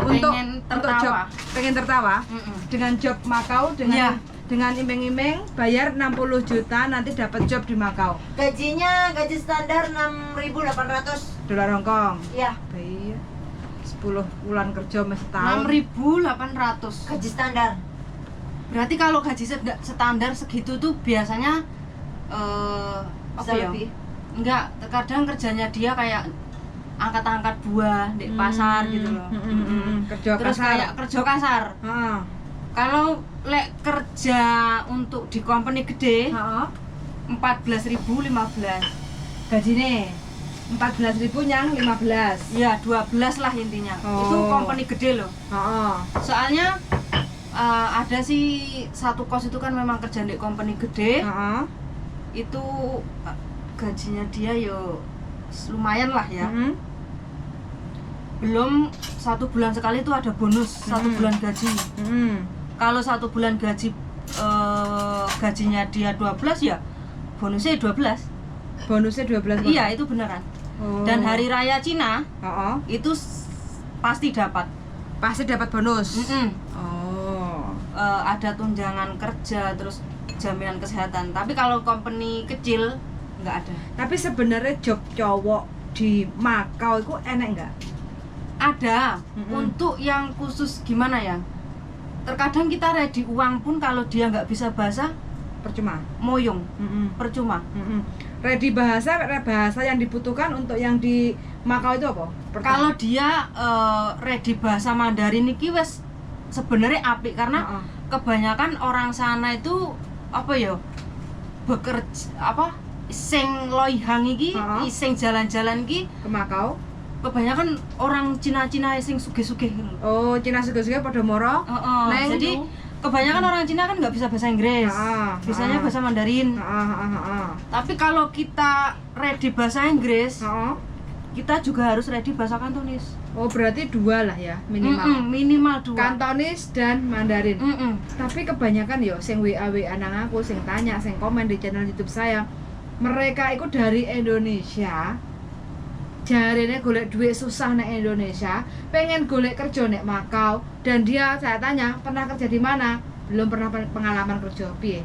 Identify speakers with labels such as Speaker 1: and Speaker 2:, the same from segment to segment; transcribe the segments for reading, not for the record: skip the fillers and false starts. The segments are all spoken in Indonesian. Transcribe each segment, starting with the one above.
Speaker 1: untuk job pengen tertawa dengan job Makau dengan imeng-imeng bayar 60 juta nanti dapat job di Makau.
Speaker 2: Gaji standar 6.800
Speaker 1: dolar Hongkong.
Speaker 2: Iya.
Speaker 1: Iya. 10 bulan kerja mes setahun.
Speaker 3: 6.800
Speaker 2: gaji standar.
Speaker 3: Berarti kalau gaji standar segitu tuh biasanya apa ya?
Speaker 2: Lebih.
Speaker 3: Enggak, terkadang kerjanya dia kayak angkat-angkat buah di pasar gitu loh.
Speaker 1: Kerja
Speaker 3: Terus
Speaker 1: kasar.
Speaker 3: kayak kerja kasar.
Speaker 1: Heeh.
Speaker 3: Kalau lek kerja untuk di company gede,
Speaker 1: Heeh.
Speaker 3: 14.000 15.
Speaker 1: Gajine 14.000 yang 15.
Speaker 3: Ya, 12 lah intinya.
Speaker 1: Oh.
Speaker 3: Itu company gede loh.
Speaker 1: Heeh.
Speaker 3: Soalnya ada sih satu kos itu kan memang kerja di company gede.
Speaker 1: Heeh.
Speaker 3: Itu gajinya dia yo lumayan lah ya. Belum 1 bulan sekali itu ada bonus 1 bulan gaji. Kalau 1 bulan gaji gajinya dia 12 ya bonusnya 12.
Speaker 1: Bonusnya 12.
Speaker 3: Iya, itu beneran.
Speaker 1: Oh.
Speaker 3: Dan hari raya Cina itu pasti dapat.
Speaker 1: Pasti dapat bonus.
Speaker 3: Oh. Ada tunjangan kerja, terus jaminan kesehatan. Tapi kalau company kecil nggak ada.
Speaker 1: Tapi sebenarnya job cowok di Makau itu enak nggak?
Speaker 3: Ada. Untuk yang khusus gimana ya? Terkadang kita ready uang pun kalau dia nggak bisa bahasa
Speaker 1: Percuma.
Speaker 3: moyong. Percuma.
Speaker 1: Ready bahasa yang dibutuhkan untuk yang di Makau itu apa?
Speaker 3: Kalau dia ready bahasa Mandarin iki wes sebenarnya apik karena kebanyakan orang sana itu apa ya? Bekerja apa? Sing loihang iki, sing jalan-jalan iki
Speaker 1: ke Makau.
Speaker 3: Kebanyakan orang Cina-Cina sing sugih-sugih.
Speaker 1: Oh, Cina sugih-sugih pada moro.
Speaker 3: Jadi kebanyakan orang Cina kan nggak bisa bahasa Inggris, bisanya bahasa Mandarin. Tapi kalau kita ready bahasa Inggris, kita juga harus ready bahasa Kantonis.
Speaker 1: Oh, berarti 2 lah ya minimal.
Speaker 3: Minimal 2.
Speaker 1: Kantonis dan Mandarin. Tapi kebanyakan yo sing WA nang aku, sing tanya, sing komen di channel YouTube saya, mereka itu dari Indonesia. Jarine golek duit susah nek Indonesia, pengen golek kerja nek Makau, dan dia saya tanya pernah kerja di mana, belum pernah pengalaman kerja piye.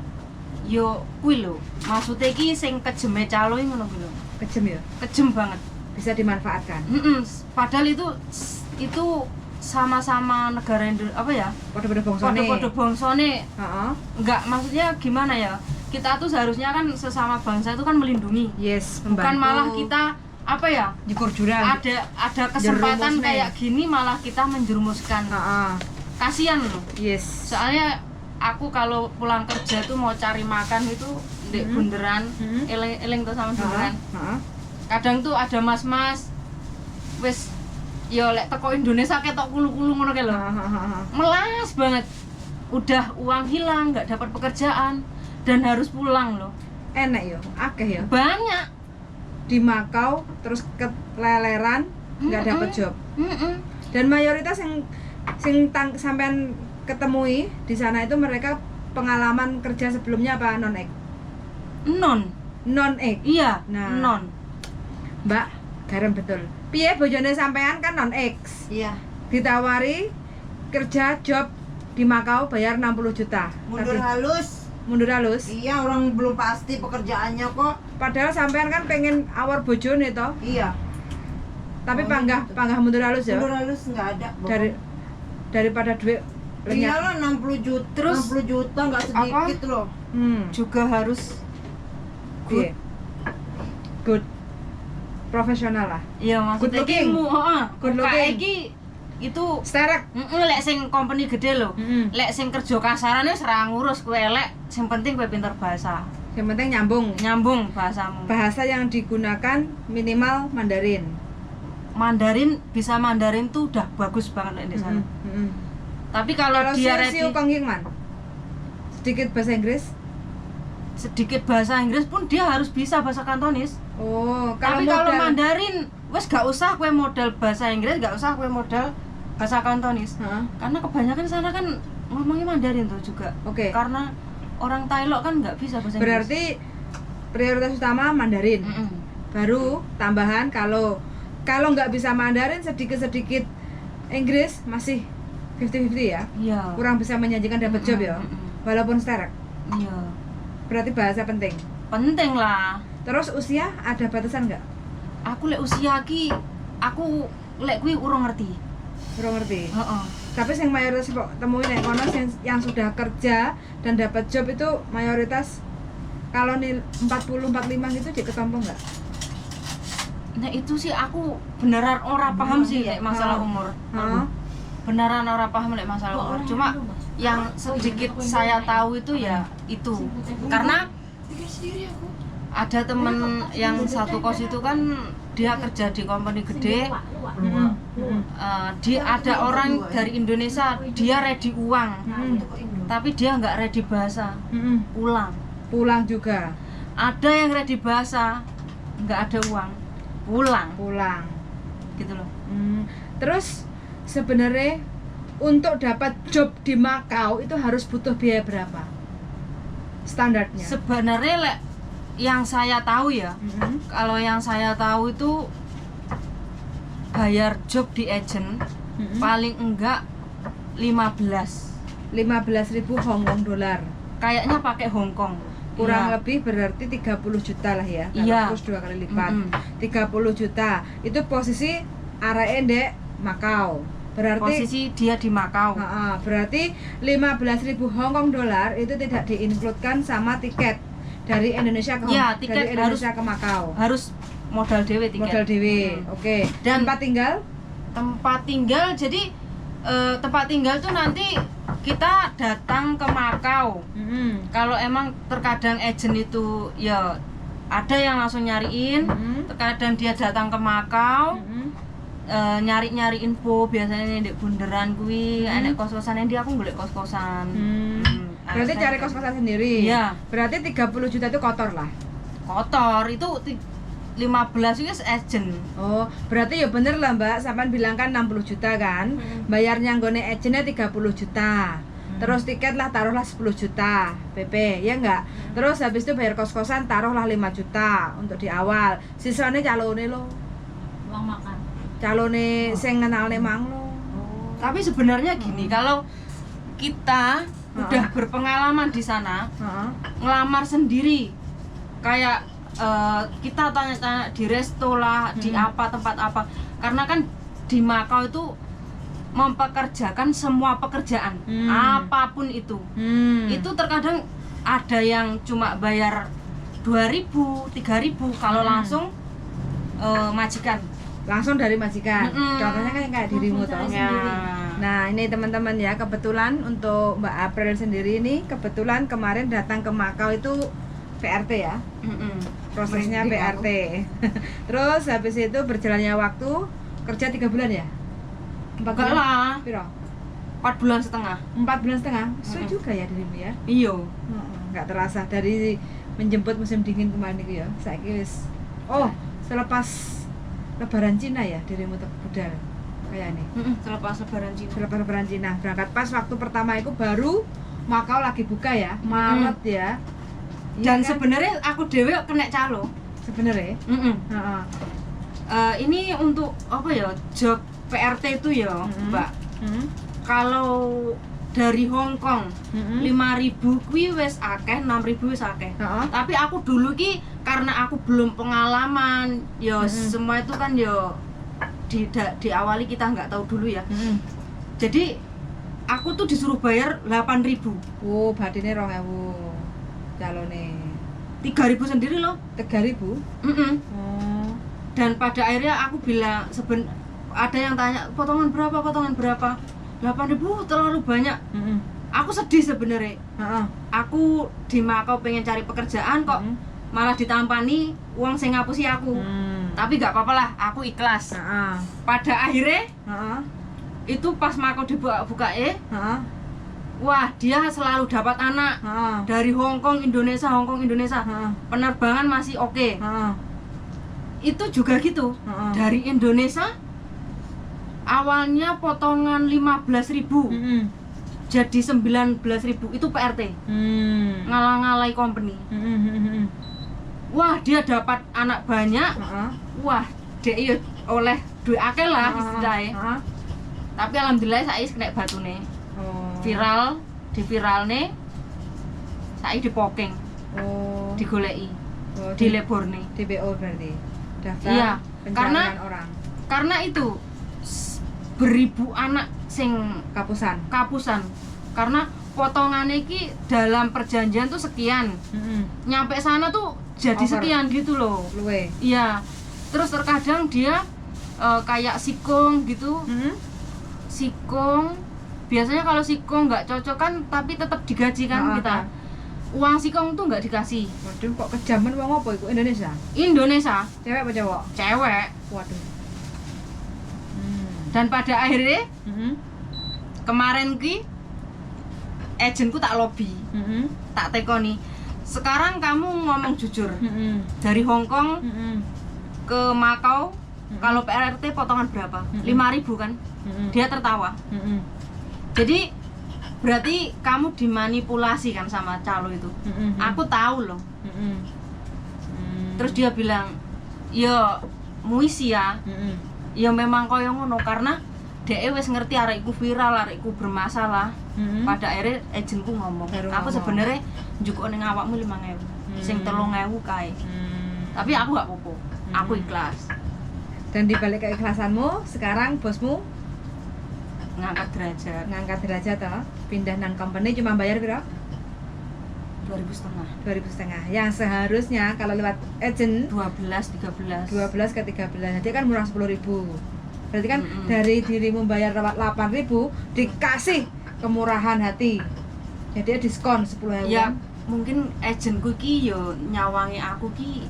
Speaker 3: Yo kuwi lho, maksudnya iki sing kejeme calo iki ngono kuwi lho.
Speaker 1: Kejem ya?
Speaker 3: Kejem banget.
Speaker 1: Bisa dimanfaatkan.
Speaker 3: Padahal itu sama-sama negara apa ya?
Speaker 1: Pada bongsone.
Speaker 3: Pada bongsone. Enggak, maksudnya gimana ya? Kita tuh seharusnya kan sesama bangsa itu kan melindungi.
Speaker 1: Yes,
Speaker 3: membantu. Bukan malah kita apa ya?
Speaker 1: Nyekur jurang.
Speaker 3: Ada kesempatan kayak gini malah kita menjerumuskan. Kasihan loh.
Speaker 1: Yes.
Speaker 3: Soalnya aku kalau pulang kerja tuh mau cari makan itu di bunderan, eling tuh sama bunderan. Kadang tuh ada mas-mas wis yo lek teko Indonesia ketok kulu-kulu ngono kae lho. Melas banget. Udah uang hilang, nggak dapat pekerjaan dan harus pulang loh.
Speaker 1: Enak yo, akeh ya.
Speaker 3: Banyak.
Speaker 1: Di Makau terus keleleran nggak dapat job. Dan mayoritas yang sampean ketemui di sana itu mereka pengalaman kerja sebelumnya apa non-ek? Non-ek.
Speaker 3: Iya,
Speaker 1: nah,
Speaker 3: non.
Speaker 1: Mbak, garam betul. Piye bojone sampean kan non-ek?
Speaker 2: Iya.
Speaker 1: Ditawari kerja job di Makau bayar 60 juta.
Speaker 2: Mundur halus.
Speaker 1: Mundur halus?
Speaker 2: Iya, orang belum pasti pekerjaannya kok.
Speaker 1: Padahal sampean kan pengen awar bojone toh?
Speaker 2: Iya.
Speaker 1: Tapi panggah mundur halus ya?
Speaker 2: Mundur halus nggak ada.
Speaker 1: Daripada duit lenyap.
Speaker 2: Iyalah 60 juta.
Speaker 3: Terus
Speaker 2: 60 juta nggak sedikit loh.
Speaker 3: Juga harus
Speaker 1: good. Good. Profesional lah.
Speaker 3: Iya, maksudnya
Speaker 1: good looking.
Speaker 3: Good looking. Itu
Speaker 1: sterek.
Speaker 3: Lek sing company gede lho. Lek sing kerja kasaran wis ora ngurus kowe elek, sing penting kowe pinter bahasa.
Speaker 1: Yang penting nyambung
Speaker 3: bahasamu.
Speaker 1: Bahasa yang digunakan minimal Mandarin.
Speaker 3: Bisa Mandarin tuh udah bagus banget di sana. Tapi kalau dia ready sedikit bahasa Inggris. Sedikit bahasa Inggris pun dia harus bisa bahasa Kantonis.
Speaker 1: Oh,
Speaker 3: tapi kalau Mandarin wes gak usah kue modal bahasa Inggris, gak usah kue modal bahasa Kantonis. Karena kebanyakan sana kan ngomongnya Mandarin tuh juga. Karena orang Thailand kan nggak bisa bahasa Inggris.
Speaker 1: Berarti prioritas utama Mandarin. Baru tambahan kalau nggak bisa Mandarin sedikit Inggris masih 50-50 ya?
Speaker 3: Iya.
Speaker 1: Kurang bisa menjanjikan dapat job ya? Walaupun sterek.
Speaker 3: Iya.
Speaker 1: Berarti bahasa penting.
Speaker 3: Penting lah.
Speaker 1: Terus usia ada batasan nggak?
Speaker 3: Aku lek usia ki aku lek kuwi urung ngerti.
Speaker 1: Kurang ngerti.
Speaker 3: Heeh.
Speaker 1: Tapi yang mayoritas kok temuin kono yang sudah kerja dan dapat job itu mayoritas kalau nih 40-45 gitu diketompo nggak?
Speaker 3: Nah itu sih aku beneran ora paham sih lek masalah umur. Beneran ora paham lek masalah umur. Cuma yang sedikit saya tahu itu ya itu. Karena ada temen yang satu kos itu kan dia kerja di company gede. Dia ada orang dari Indonesia, dia ready uang. Tapi dia nggak ready bahasa. Pulang
Speaker 1: juga.
Speaker 3: Ada yang ready bahasa, nggak ada uang. Pulang gitu loh.
Speaker 1: Terus sebenarnya untuk dapat job di Makau itu harus butuh biaya berapa standarnya?
Speaker 3: Sebenarnya yang saya tahu ya, kalau yang saya tahu itu bayar job di agent paling enggak 15.000
Speaker 1: Hong Kong dolar.
Speaker 3: Kayaknya pakai Hong Kong.
Speaker 1: Kurang lebih berarti 30 juta lah ya.
Speaker 3: Iya.
Speaker 1: Terus 2 kali lipat. 30 juta. Itu posisi RN dek Makau. Berarti
Speaker 3: posisi dia di Makau.
Speaker 1: Berarti 15.000 Hong Kong dolar itu tidak diinkludkan sama tiket dari Indonesia ke
Speaker 3: tiket
Speaker 1: dari Indonesia ke Makau.
Speaker 3: Harus modal dewe tiket.
Speaker 1: Modal dewe. Oke. Dan tempat tinggal?
Speaker 3: Tempat tinggal jadi tempat tinggal tuh nanti kita datang ke Makau. Kalau emang terkadang agent itu ya ada yang langsung nyariin, terkadang dia datang ke Makau, nyari info biasanya di bunderan kuwi, enek kos-kosan dia aku golek kos-kosan.
Speaker 1: Berarti cari kos-kosan sendiri.
Speaker 3: Iya.
Speaker 1: Berarti 30 juta itu kotor lah.
Speaker 3: Kotor itu 15 itu agent.
Speaker 1: Oh, berarti ya bener lah Mbak, sampean bilang kan 60 juta kan. Bayarnya nggone agentnya 30 juta. Terus tiket lah taruhlah 10 juta PP, ya enggak? Terus habis itu bayar kos-kosan taruhlah 5 juta untuk di awal. Sisanya calone lo.
Speaker 3: Uang makan.
Speaker 1: Calone sing ngenalne mang lo.
Speaker 3: Tapi sebenarnya gini, kalau kita udah berpengalaman di sana, ngelamar sendiri kayak kita tanya-tanya di resto lah, di apa tempat apa, karena kan di Makau itu mempekerjakan semua pekerjaan, apapun itu. Itu terkadang ada yang cuma bayar 2.000, 3.000 kalau langsung majikan.
Speaker 1: Langsung dari majikan. Contohnya kan kayak dirimu toh. Nah, ini teman-teman ya, kebetulan untuk Mbak April sendiri ini kebetulan kemarin datang ke Makau itu PRT ya. Prosesnya PRT. Terus habis itu berjalannya waktu kerja 3 bulan ya? 4
Speaker 3: Enggak
Speaker 1: bulan?
Speaker 3: lah.
Speaker 1: Piro?
Speaker 3: 4 bulan setengah.
Speaker 1: 4 bulan setengah. Suwe juga ya dirimu ya?
Speaker 3: Iya.
Speaker 1: Enggak terasa dari menjemput musim dingin kemarin itu ya. Saiki wis. Oh, selepas Lebaran Cina ya dirimu budal kayaknya.
Speaker 3: Selepas Lebaran Cina.
Speaker 1: Selepas Lebaran Cina berangkat pas waktu pertama itu baru Makau lagi buka ya, Maret ya.
Speaker 3: Dan
Speaker 1: kan?
Speaker 3: sebenarnya aku dewe kena calo.
Speaker 1: Sebenarnya.
Speaker 3: Ini untuk apa ya? Job PRT itu ya, Mbak. Kalau dari Hong Kong 5.000 kuwi wis akeh, 6.000 wis akeh. Tapi aku dulu ki karena aku belum pengalaman, ya semua itu kan ya diawali kita nggak tahu dulu ya. Jadi aku tuh disuruh bayar 8.000.
Speaker 1: Oh, batine 2.000. Calone
Speaker 3: 3.000 sendiri loh.
Speaker 1: 3.000. Oh.
Speaker 3: Dan pada akhirnya aku bilang ada yang tanya potongan berapa? 8.000 terlalu banyak. Aku sedih sebenarnya. Aku di Makau pengen cari pekerjaan kok malah ditampani uang sing ngapusi aku. Tapi nggak apa-apa lah, aku ikhlas. Pada akhirnya itu pas Makau dibuka wah dia selalu dapat anak dari Hong Kong Indonesia. Penerbangan masih oke. Itu juga gitu. Dari Indonesia awalnya potongan 15.000 jadi 19.000 itu PRT. Ngalah-ngalai company. Wah dia dapat anak banyak. Wah dia oleh duit akeh lah istilahnya. Tapi alhamdulillah saya kena batune.
Speaker 1: Oh.
Speaker 3: Viral, di viralne saya dipoking,
Speaker 1: Oh.
Speaker 3: digoleki,
Speaker 1: Oh,
Speaker 3: dileborne.
Speaker 1: DPO berarti. Daftar
Speaker 3: Iya,
Speaker 1: pencarian orang.
Speaker 3: Karena itu beribu anak sing
Speaker 1: Kapusan.
Speaker 3: kapusan. Karena potongannya iki dalam perjanjian tuh sekian. Nyampe sana tuh jadi
Speaker 1: Over.
Speaker 3: sekian gitu loh.
Speaker 1: Luwe.
Speaker 3: Iya. Terus terkadang dia kayak sikung gitu. Sikung. Biasanya kalau sikung nggak cocok kan tapi tetap digaji kan kita. Uang sikung tuh nggak dikasih.
Speaker 1: Waduh, kok kejaman wong apa iku Indonesia?
Speaker 3: Indonesia,
Speaker 1: Cewek apa cowok?
Speaker 3: cewek.
Speaker 1: Waduh.
Speaker 3: Dan pada akhirnya kemarin ki agenku tak lobby, tak tekoni. Sekarang kamu ngomong jujur. Dari Hong Kong ke Makau, kalau PRT potongan berapa? 5.000 kan? Dia tertawa. Jadi berarti kamu dimanipulasi kan sama calo itu. Aku tahu loh. Terus dia bilang, "Ya muisi ya. Ya memang koyo ngono karena dhek wis ngerti arekku viral, arekku bermasalah." Pada akhirnya agenku ngomong, "Aku sebenarnya njukuk ning awakmu 5.000. Sing 3.000 kae." Tapi aku gak apa-apa. Aku ikhlas.
Speaker 1: Dan dibalik keikhlasanmu, sekarang bosmu
Speaker 3: Ngangkat derajat
Speaker 1: ngangkat derajat toh, pindah nang company cuma bayar berapa?
Speaker 3: 2.500.
Speaker 1: 2.500. Yang seharusnya kalau lewat agent
Speaker 3: 12
Speaker 1: ke 13. Jadi kan murah 10.000. Berarti kan dari dirimu bayar 8.000 dikasih kemurahan hati. Jadi diskon 10.000.
Speaker 3: Ya mungkin agenku ki yo nyawangi aku ki.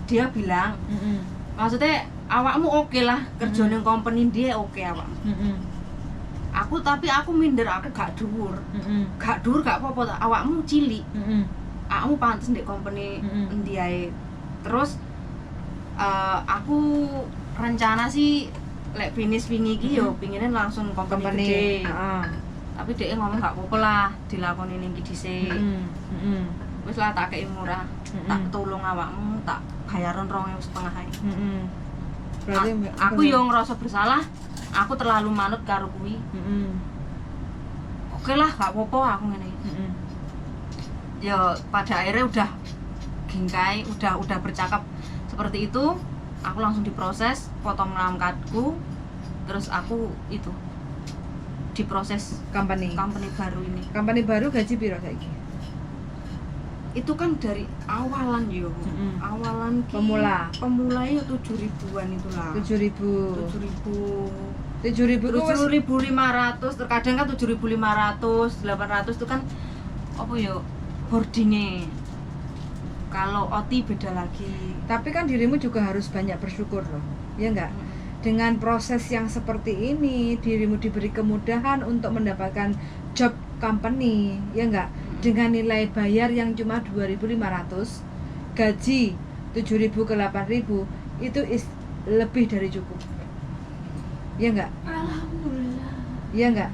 Speaker 3: Dia bilang, maksudnya awakmu oke lah kerja ning company dia oke awakmu. Tapi aku minder, aku gak dhuwur. Gak dhuwur gak apa-apa, awakmu cilik. Awakmu pantes ndek company endi ae. Terus aku rencana sih lek finish wingi iki yo pingine langsung company gede. Tapi dia ngomong gak apa-apa lah dilakoni ning iki dhisik. Wis lah tak kei murah. Tak tolong awakmu, tak bayaran 2.500 ae.
Speaker 1: Berarti
Speaker 3: Aku yo ngerasa bersalah. Aku terlalu manut karo kuwi. Oke lah, gak apa-apa aku ngene. Ya pada akhirnya udah gingkai, udah bercakap seperti itu, aku langsung diproses, potong ngangkatku, terus aku itu diproses
Speaker 1: company
Speaker 3: baru ini.
Speaker 1: Company baru gaji piro saiki?
Speaker 3: Itu kan dari awalan yo. Awalan ki pemula ya 7.000-an itulah. 7.500, terkadang kan 7.500, 800 itu kan apa yo boardingnya. Kalau OT beda lagi.
Speaker 1: Tapi kan dirimu juga harus banyak bersyukur loh, ya enggak? Dengan proses yang seperti ini, dirimu diberi kemudahan untuk mendapatkan job company, ya enggak? Dengan nilai bayar yang cuma 2.500, gaji 7.000 ke 8.000, itu lebih dari cukup. Ya enggak?
Speaker 3: Alhamdulillah.
Speaker 1: Ya enggak?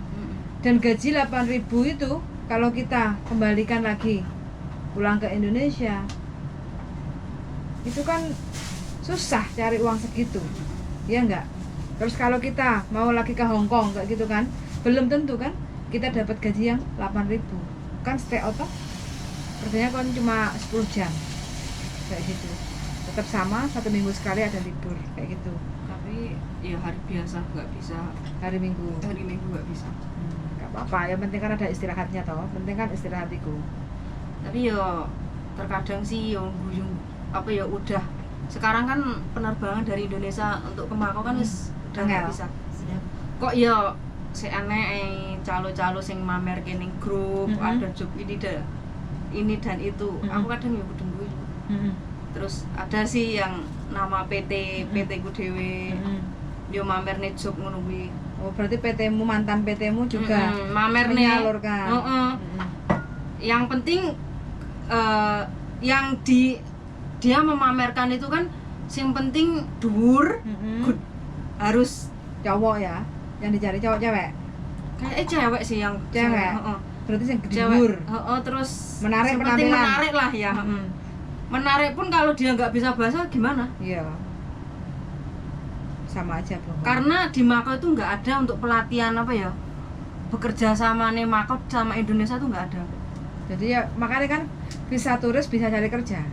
Speaker 1: Dan gaji 8.000 itu kalau kita kembalikan lagi pulang ke Indonesia, itu kan susah cari uang segitu. Ya enggak? Terus kalau kita mau lagi ke Hong Kong kayak gitu kan, belum tentu kan kita dapat gaji yang 8.000. Kan stay out toh, kerjanya kan cuma 10 jam kayak gitu, tetap sama, 1 minggu sekali ada libur kayak gitu.
Speaker 3: Tapi ya hari biasa nggak bisa,
Speaker 1: hari minggu
Speaker 3: nggak bisa.
Speaker 1: Nggak apa-apa, yang penting kan ada istirahatnya toh, penting kan istirahatiku.
Speaker 3: Tapi ya terkadang sih yang guyung apa ya udah sekarang kan penerbangan dari Indonesia untuk ke Makau kan udah nggak bisa. Kok ya si aneh calo-calo sing mamer kening grup ada job ini dan itu. Aku kadang ya kudu nunggu. Terus ada sih yang nama PT ku dhewe yo mamerne job ngono kuwi.
Speaker 1: Oh, berarti PT-mu, mantan PT-mu juga
Speaker 3: mamerne
Speaker 1: menyalurkan.
Speaker 3: Yang penting yang dia memamerkan itu kan sing penting dhuwur, good, harus
Speaker 1: cowok ya. Yang dicari cowok cewek?
Speaker 3: Kayaknya cewek sih yang
Speaker 1: cewek. Berarti yang gede
Speaker 3: cewek.
Speaker 1: dhuwur.
Speaker 3: Terus
Speaker 1: menarik penampilan.
Speaker 3: Menarik lah ya. Menarik pun kalau dia nggak bisa bahasa gimana?
Speaker 1: Iya. sama aja bohong.
Speaker 3: Karena di Makau itu nggak ada untuk pelatihan apa ya, bekerja sama nih Makau sama Indonesia tuh nggak ada.
Speaker 1: Jadi ya makanya kan visa turis bisa cari kerja.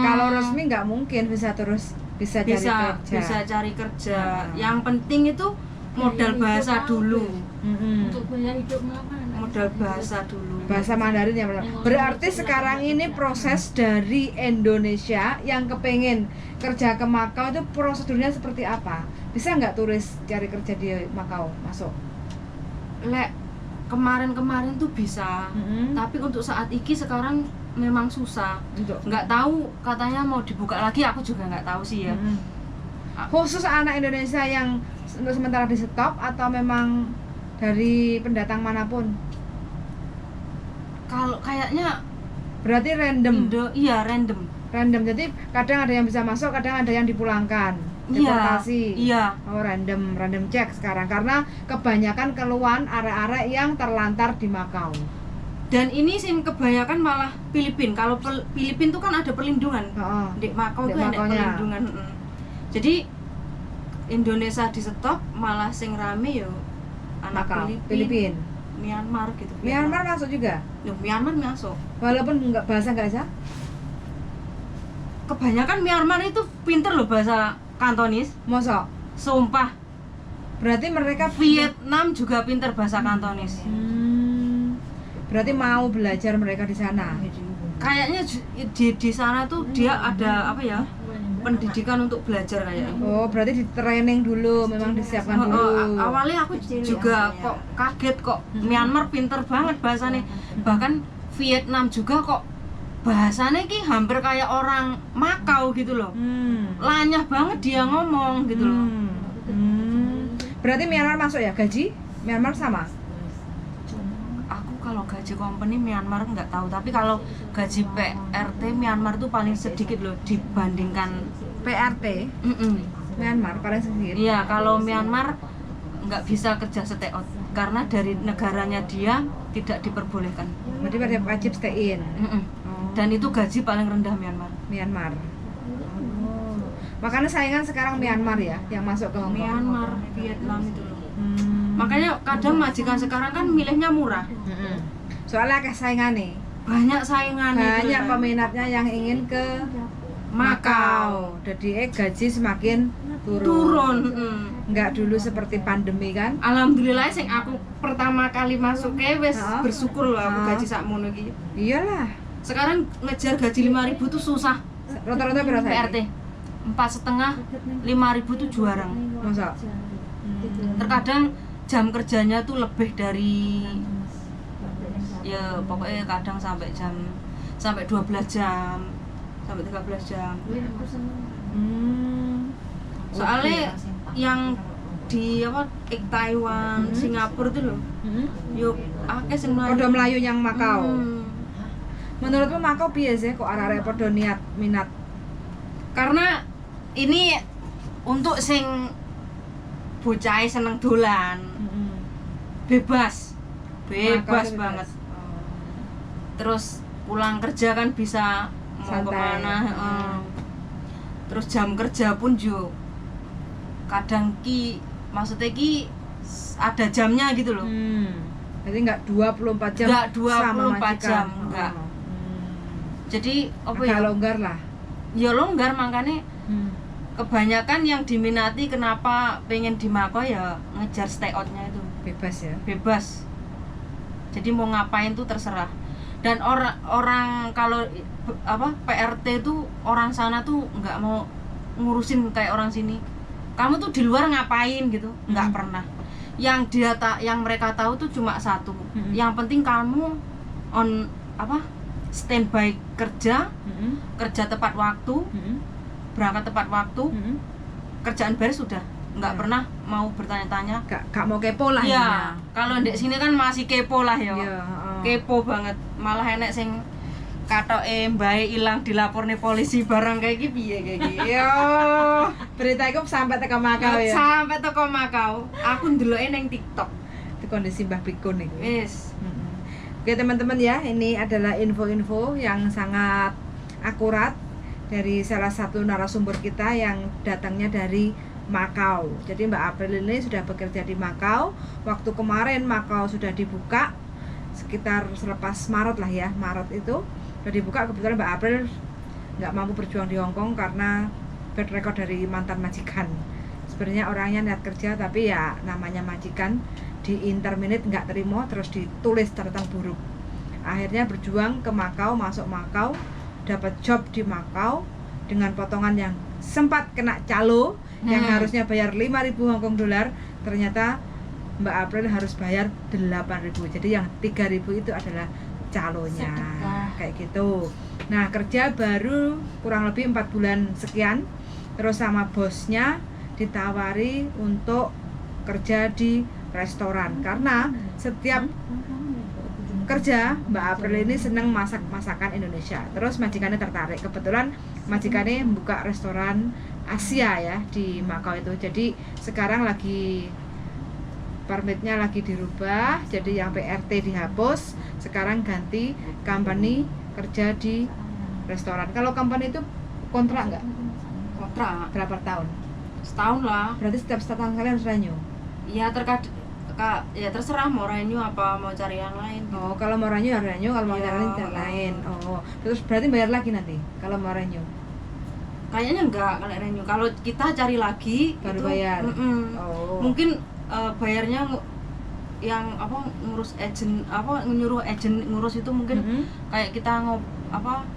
Speaker 1: Kalau resmi nggak mungkin visa turis bisa cari kerja.
Speaker 3: Bisa cari kerja. Yang penting itu modal bahasa dulu.
Speaker 4: Untuk biaya hidup apa?
Speaker 3: Modal bahasa dulu.
Speaker 1: Bahasa Mandarin ya benar. Berarti sekarang ini proses dari Indonesia yang kepengen kerja ke Makau itu prosedurnya seperti apa? Bisa nggak turis cari kerja di Makau masuk?
Speaker 3: Lek kemarin-kemarin tuh bisa, tapi untuk saat ini sekarang memang susah. Nggak tahu, katanya mau dibuka lagi, aku juga nggak tahu sih ya.
Speaker 1: Khusus anak Indonesia yang untuk sementara di stop atau memang dari pendatang manapun?
Speaker 3: Kalau kayaknya
Speaker 1: Berarti random.
Speaker 3: iya random.
Speaker 1: Random. Jadi kadang ada yang bisa masuk, kadang ada yang dipulangkan. Deportasi.
Speaker 3: Iya.
Speaker 1: Oh, random check sekarang karena kebanyakan keluhan arek-arek yang terlantar di Makau.
Speaker 3: Dan ini sih kebanyakan malah Filipin. Kalau Filipin tuh kan ada perlindungan. Di Makau tuh ada perlindungan. Jadi Indonesia di stop, malah sing rame yo anak Filipin. Myanmar gitu.
Speaker 1: Myanmar masuk juga?
Speaker 3: Myanmar masuk.
Speaker 1: Walaupun bahasa nggak bisa?
Speaker 3: Kebanyakan Myanmar itu pinter loh bahasa Kantonis.
Speaker 1: Mosok?
Speaker 3: Sumpah.
Speaker 1: Berarti mereka
Speaker 3: Vietnam juga pinter bahasa Kantonis.
Speaker 1: Berarti mau belajar mereka di sana.
Speaker 3: Kayaknya di sana tuh dia ada apa ya? Pendidikan untuk belajar kayaknya.
Speaker 1: Oh, berarti di training dulu, memang disiapkan dulu.
Speaker 3: Awalnya aku juga kok kaget kok Myanmar pinter banget bahasanya. Bahkan Vietnam juga kok bahasanya ki hampir kayak orang Makau gitu loh. Lanyah banget dia ngomong gitu loh.
Speaker 1: Berarti Myanmar masuk ya? Gaji Myanmar sama?
Speaker 3: Aku kalau gaji company Myanmar nggak tahu, tapi kalau gaji PRT Myanmar tuh paling sedikit loh dibandingkan
Speaker 1: PRT. Myanmar paling sedikit.
Speaker 3: Iya, kalau Myanmar nggak bisa kerja stay out karena dari negaranya dia tidak diperbolehkan.
Speaker 1: Berarti wajib stay in.
Speaker 3: Dan itu gaji paling rendah
Speaker 1: Myanmar. Makanya saingan sekarang Myanmar ya yang masuk ke Hong Kong.
Speaker 3: Myanmar, Vietnam itu loh. Makanya kadang majikan sekarang kan milihnya murah.
Speaker 1: Soalnya kayak saingan nih.
Speaker 3: Banyak saingan.
Speaker 1: Banyak peminatnya yang ingin ke Makau. Jadi gaji semakin turun. Nggak dulu seperti pandemi kan?
Speaker 3: Alhamdulillah sing aku pertama kali masuk wes bersyukur loh aku gaji sakmono iki.
Speaker 1: Iyalah.
Speaker 3: Sekarang ngejar gaji 5.000 tuh susah.
Speaker 1: Rata-rata berapa?
Speaker 3: PRT 4,5, 5.000 tuh juarang.
Speaker 1: Masa?
Speaker 3: Terkadang jam kerjanya tuh lebih dari ya pokoknya kadang sampai 12 jam sampai 13 jam. Soalnya yang di Taiwan, Singapura tuh loh. Yuk, akeh sing
Speaker 1: Podo Melayu yang Makau. Menurutmu Makau piye sih kok arek-arek podo minat?
Speaker 3: Karena ini untuk sing bocah seneng dolan. Bebas banget. Terus pulang kerja kan bisa mau kemana. Terus jam kerja pun juga kadang maksudnya ada jamnya gitu loh.
Speaker 1: Jadi nggak 24 jam.
Speaker 3: Nggak 24
Speaker 1: sama
Speaker 3: jam, enggak. Jadi apa ya?
Speaker 1: Longgar lah.
Speaker 3: Ya longgar, makanya kebanyakan yang diminati kenapa pengen di Makau ya ngejar stay out-nya itu.
Speaker 1: Bebas ya.
Speaker 3: Bebas. Jadi mau ngapain tuh terserah. Dan orang kalau PRT tuh orang sana tuh nggak mau ngurusin kayak orang sini. Kamu tuh di luar ngapain gitu? Nggak pernah. Yang yang mereka tahu tuh cuma satu. Yang penting kamu standby kerja, kerja tepat waktu, berangkat tepat waktu, kerjaan beres sudah. Nggak pernah mau bertanya-tanya.
Speaker 1: Gak mau kepo lah
Speaker 3: ya. Kalau di sini kan masih kepo lah ya. Kepo banget. Malah enek sing katoke mbae ilang dilaporne polisi barang kayak gitu piye kayak gitu.
Speaker 1: Yo, berita itu sampai teko Makau ya.
Speaker 3: Sampai teko Makau. Aku ndeloke ning TikTok.
Speaker 1: Itu kondisi Mbah Pikun itu.
Speaker 3: Wis.
Speaker 1: Oke teman-teman ya, ini adalah info-info yang sangat akurat dari salah satu narasumber kita yang datangnya dari Makau. Jadi Mbak April ini sudah bekerja di Makau. Waktu kemarin Makau sudah dibuka sekitar selepas Maret lah ya, Maret itu sudah dibuka. Kebetulan Mbak April nggak mampu berjuang di Hong Kong karena bad record dari mantan majikan. Sebenarnya orangnya niat kerja, tapi ya namanya majikan di interminate nggak terima, terus ditulis catatan buruk. Akhirnya berjuang ke Makau, masuk Makau, dapat job di Makau dengan potongan yang sempat kena calo, yang harusnya bayar 5.000 Hong Kong dolar, ternyata Mbak April harus bayar 8.000. Jadi yang 3.000 itu adalah calonya. Kayak gitu. Nah, kerja baru kurang lebih 4 bulan sekian, terus sama bosnya ditawari untuk kerja di restoran karena setiap kerja Mbak April ini seneng masak masakan Indonesia. Terus majikannya tertarik, kebetulan majikannya membuka restoran Asia ya di Makau itu. Jadi sekarang lagi permitnya lagi dirubah, jadi yang PRT dihapus, sekarang ganti company kerja di restoran. Kalau company itu kontrak nggak?
Speaker 3: Kontrak
Speaker 1: Berapa tahun?
Speaker 3: setahun lah.
Speaker 1: Berarti setiap setahun kalian harus renew?
Speaker 3: Ya ya terserah mau renew apa mau cari yang lain.
Speaker 1: Oh, kalau mau renew ya renew, kalau mau
Speaker 3: Iya,
Speaker 1: cari yang lain. Oh, terus berarti bayar lagi nanti kalau mau renew?
Speaker 3: Kayaknya enggak kalau renew. Kalau kita cari lagi
Speaker 1: Baru
Speaker 3: itu,
Speaker 1: bayar. Oh.
Speaker 3: Mungkin bayarnya yang apa ngurus agent, apa nyuruh agent ngurus itu mungkin kayak kita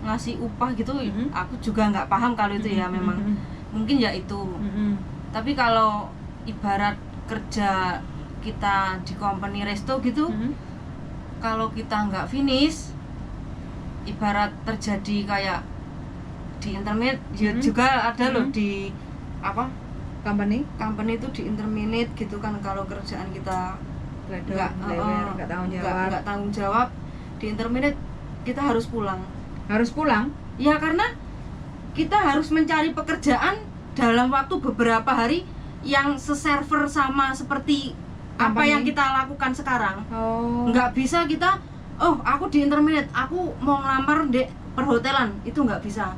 Speaker 3: ngasih upah gitu. Aku juga nggak paham kalau itu ya, memang mungkin ya itu. Tapi kalau ibarat kerja kita di company resto gitu, kalau kita nggak finish, ibarat terjadi kayak di interminate juga ada loh di
Speaker 1: company
Speaker 3: itu di interminate gitu kan. Kalau kerjaan kita nggak tanggung jawab di interminate, kita harus pulang. Ya karena kita harus mencari pekerjaan dalam waktu beberapa hari yang seserver sama seperti apa yang kita lakukan sekarang. Nggak bisa kita, aku di interminate, aku mau ngelamar di perhotelan, itu nggak bisa.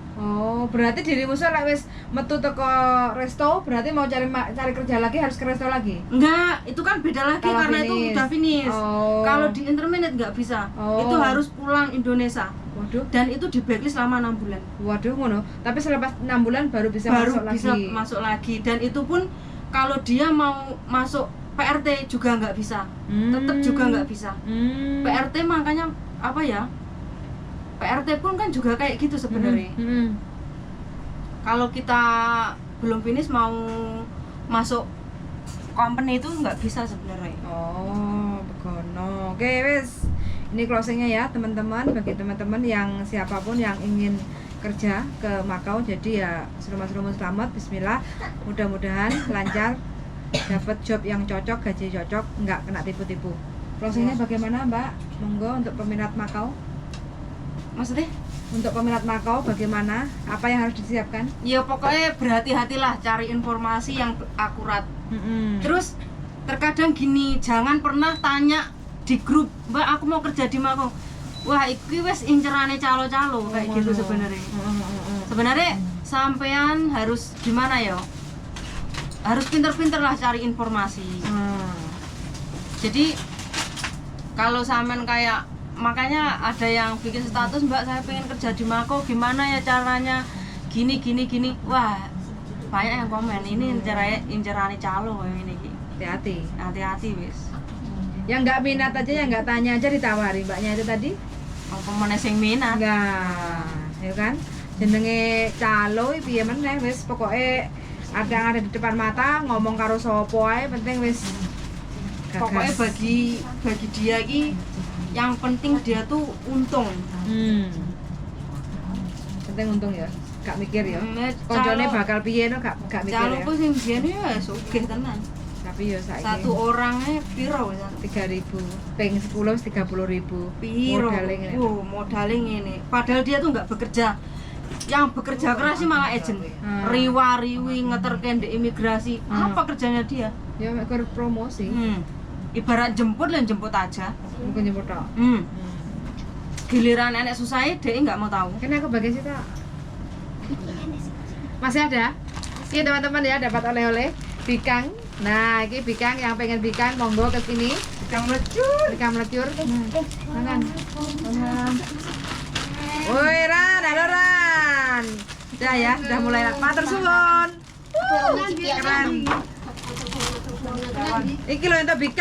Speaker 1: Berarti dirimu wis metu teko resto, berarti mau cari kerja lagi harus ke resto lagi?
Speaker 3: Enggak, itu kan beda lagi
Speaker 1: Kalau
Speaker 3: karena
Speaker 1: finish.
Speaker 3: itu udah finish. Kalau di interminate nggak bisa, itu harus pulang Indonesia.
Speaker 1: Waduh.
Speaker 3: Dan itu di blacklist selama 6 bulan.
Speaker 1: Waduh, ngono. Tapi selepas 6 bulan baru bisa
Speaker 3: masuk lagi. Dan itu pun kalau dia mau masuk PRT juga nggak bisa. Tetap juga nggak bisa. PRT makanya PRT pun kan juga kayak gitu sebenarnya. Kalau kita belum finish mau masuk company itu nggak bisa sebenarnya.
Speaker 1: Begono. Oke, wes. Ini closingnya ya teman-teman, bagi teman-teman yang siapapun yang ingin kerja ke Makau, jadi ya serumus selamat, bismillah, mudah-mudahan lancar, dapat job yang cocok, gaji cocok, nggak kena tipu-tipu. Closingnya bagaimana Mbak? Monggo untuk peminat Makau.
Speaker 3: Maksudnya?
Speaker 1: Untuk peminat Makau bagaimana? Apa yang harus disiapkan?
Speaker 3: Ya pokoknya berhati-hatilah cari informasi yang akurat. Terus terkadang gini, jangan pernah tanya di grup, Mbak aku mau kerja di Makau. Wah, iki wis incerane calo-calo kayak gitu sebenarnya. Sebenarnya sampean harus gimana ya? Harus pinter-pinter lah cari informasi. Jadi kalau sampean kayak, makanya ada yang bikin status, Mbak saya pengen kerja di Makau, gimana ya caranya? Gini. Wah, banyak yang komen ini incerane calo ini. Hati-hati wis.
Speaker 1: Yang nggak minat aja, yang nggak tanya aja ditawari Mbaknya itu tadi.
Speaker 3: Pemene sing minat.
Speaker 1: Enggak, ya kan? Jenenge calo piye meneh wis pokoke ada di depan mata ngomong karo sapa ae penting wis gagas.
Speaker 3: Pokoknya bagi dia iki yang penting dia tuh untung.
Speaker 1: Penting untung ya, gak mikir ya.
Speaker 3: Koncone
Speaker 1: Koncone bakal piye no gak mikir ya.
Speaker 3: Calo ku sing biyen ya sugih tenan.
Speaker 1: Tapi ya saiki
Speaker 3: Satu orangnya piro ya?
Speaker 1: 3.000, ping 10 wis 30.000.
Speaker 3: Piro? Modalnya ngene. Padahal dia tuh nggak bekerja. Yang bekerja keras sih malah agent. Riwa-riwi ngeterken di imigrasi. Apa kerjanya dia?
Speaker 1: Ya mek promosi.
Speaker 3: Ibarat jemput aja.
Speaker 1: Bukan jemput tok.
Speaker 3: Giliran enek susah dia nggak mau tahu.
Speaker 1: Kan aku bagian situ. Masih ada? Ini teman-teman ya dapat oleh-oleh bikang. Nah, ini bikang yang pengen bikang monggo ke sini.
Speaker 2: Bikang melecur.
Speaker 1: Bikang melecur. Tangan. Woi, Ran, halo Ran. Udah ya, udah mulai matur suwun. Keren. Iki lho entuk bikang.